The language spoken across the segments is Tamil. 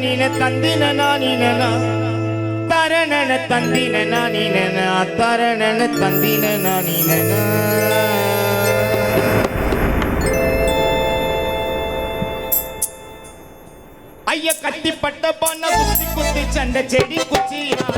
நானின தந்தின நானின தரணன தந்தின நானின தரணன தந்தின நானின. ஐய கத்திப்பட்ட பண்ண குத்தி குத்தி சண்டை செடி குச்சியா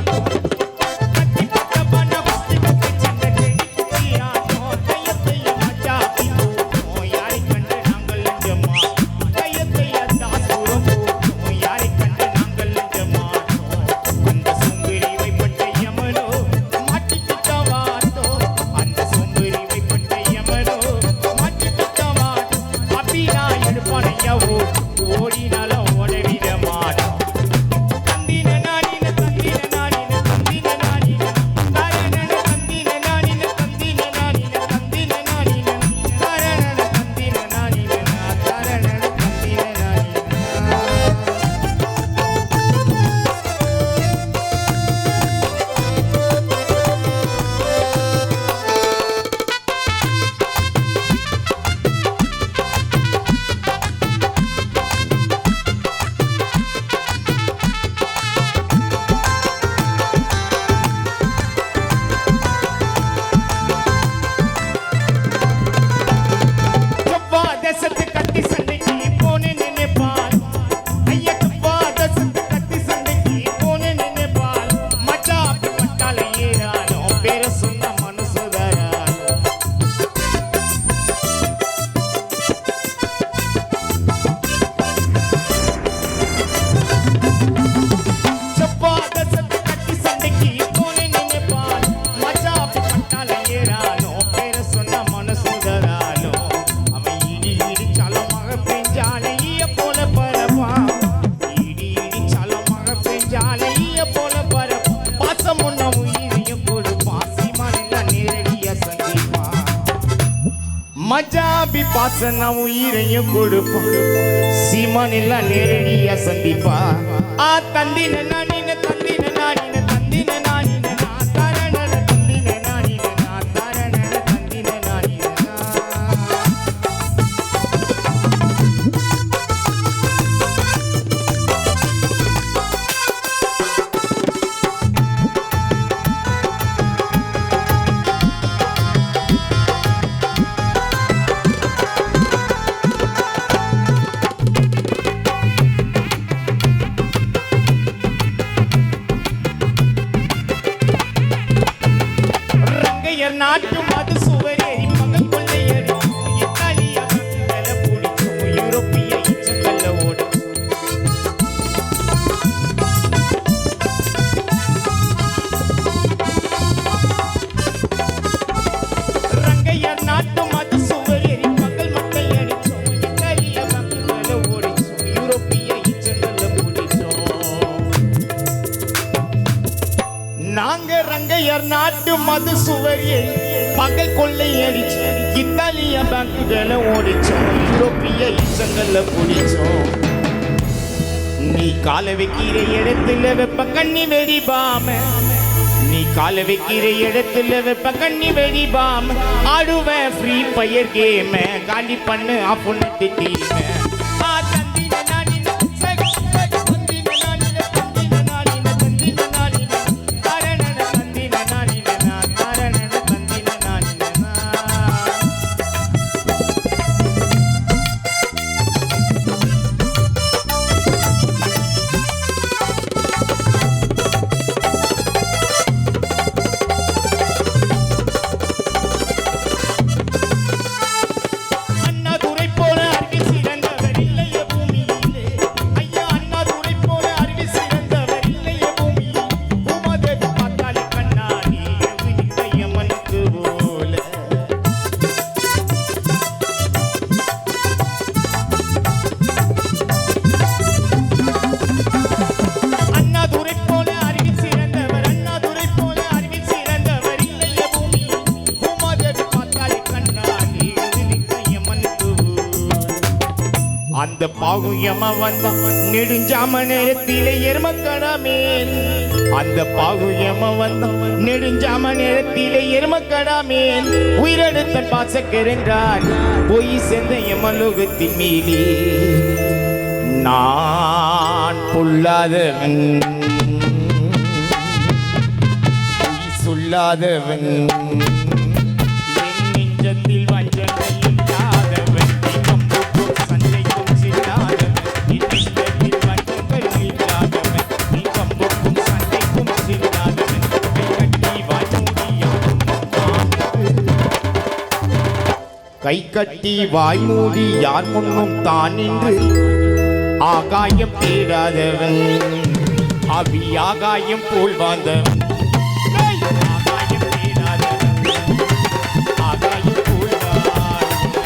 மஜாபி பாசன உயிரையும் கொடுப்போம் சீமானில்ல நேரடியா சந்திப்பா ஆ தந்தின நானின தந்தின நானின தந்தின நானின தாரணன தந்தின நானின தாரணன தந்தின நானின. நாட்டு மது சுவரேறி மகன் கொள்ளையடி இத்தாலிய மக்கள பிடிக்கும் யூரோப்பிய இச்சங்கல்ல ஓடும் ரங்கையர் நாட்டு மது சுவரேறி மகள் மக்கள் அடிச்சோம் இத்தாலிய மக்கள ஓடிச்சோம் யூரோப்பிய இச்சங்கல்ல பிடிச்சோம். நாங்க ரங்கையர் நாட்டு மது சுவரியை பகல் கொள்ளை அடிச்சு இத்தாலிய பேங்குகளை ஓடிச்சோம் யூரோப்பிய இச்சங்கள்ல பிடிச்சோம். நீ கால வைக்கிற இடத்துல வெப்ப கண்ணி வெடிபாம நீ கால வைக்கிற இடத்துல வெப்ப கண்ணி வெடிபாம ஆடுவேன் ஃப்ரீ ஃபயர் கேம காலி பண்ணு அப்புன்னு டீம. அந்த பாகுயமா வந்தா நெடுஞ்சாம நேரத்திலே எருமக்கடாமே அந்த பாகுயமா வந்தா நெடுஞ்சாம நேரத்திலே எருமக்கடாமே உயிரெடுத்த பாசக்கென்றான் போய் சேர்ந்த எமலோகத்தின் மீதே நான் பொல்லாதவன் சொல்லாதவன் என் நெஞ்சத்தில் வஞ்சனை இல்லாதவன் கம்புக்கும் சண்டைக்கும் சில்லாதவன் என் நெஞ்சத்தில் வஞ்சங்கள் இல்லாதவன் நீ கம்புக்கும் சண்டைக்கும் சில்லாதவன் கை கட்டி வாய்மூடி யார் முன்னும் தான் நின்று ஆகாயம் தேடாதவன் அவி ஆகாயம் போல் வாழ்ந்தவன் ஆகாயம் தேடாதவன் ஆகாயம் போல் வாழ்ந்தவன்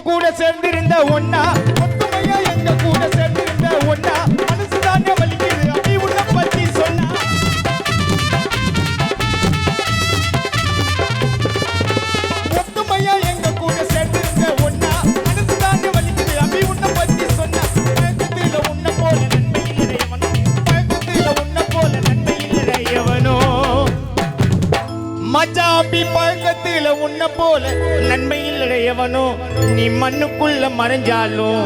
கூட சேர்ந்திருந்த ஒன்னா ஒத்துமையா எங்க கூட சேர்ந்திருந்த ஒன்னா மனசுதானே வலிக்குது அப்படி உன்னை பத்தி சொன்னா ஒத்துமையா எங்க கூட சேர்ந்திருந்த ஒன்னா மனசுதானே வலிக்குது அப்படி உன்னை பத்தி சொன்னா பழக்கத்துல உன்னை போல நன்மை இல்லையவனோ பழக்கத்துல உன்னை போல நன்மை இல்லையவனோ மச்சாபி பழக்கத்துல உன்னை போல நன்மை இல்லையவனோ நீ மண்ணுக்குள்ள மறைஞ்சாலும்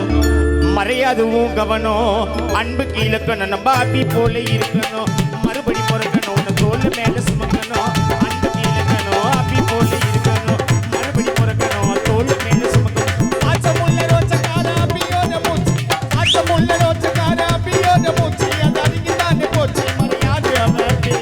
மறையாதுவும் கவனம் அன்பு கீழக்கணும் நம்ம பாபி போல இருக்கணும் மறுபடி பிறக்கணும் உன்னை தோல் மேல சுமக்கணும் அன்பு கீழக்கணும் அப்பி போல இருக்கணும் மறுபடி பிறக்கணும் தோல் மேல சுமக்கணும் ஆச்சமுள்ள ரோச்சக்கார அப்பியோட மூச்சு ஆச்சமுள்ள ரோச்சக்கார அப்பியோட மூச்சு அது அதுக்குதானே போச்சு மறையாது அவ பேச்சு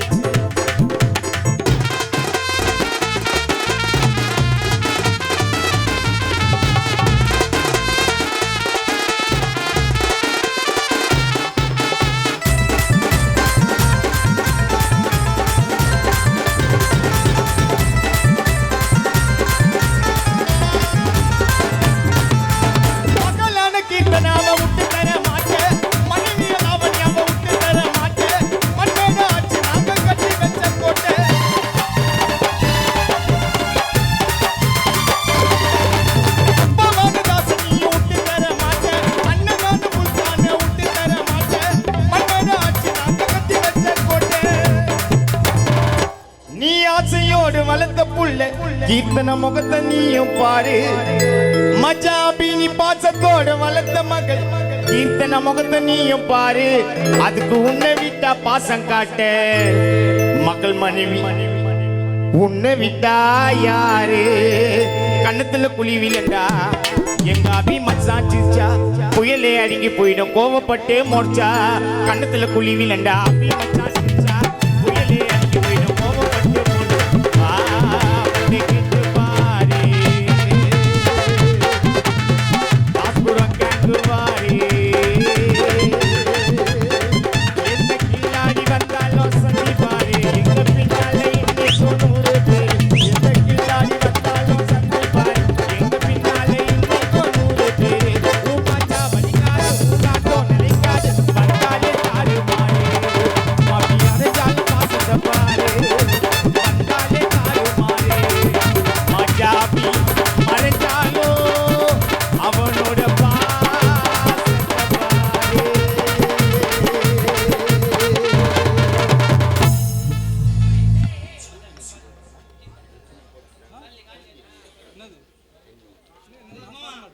வளர்த்த புள்ள கீர்த்தன முகத்தை நீயும் பாரு மச்சாபி நீ பாசத்தோட வளர்த்த மகள் கீர்த்தன முகத்தை நீயும் பாரு அதுக்கு உன்னை விட்டா பாசம் காட்ட மகள் மனைவி உன்னை விட்டா யாரு கண்ணத்துல குழி விழண்டா எங்க அபி மச்சான் சிரிச்சா புயலே அடங்கி போயிடும் கோவப்பட்டு மோர்ச்சா கண்ணத்துல குழி விழண்டா அபி மச்சான்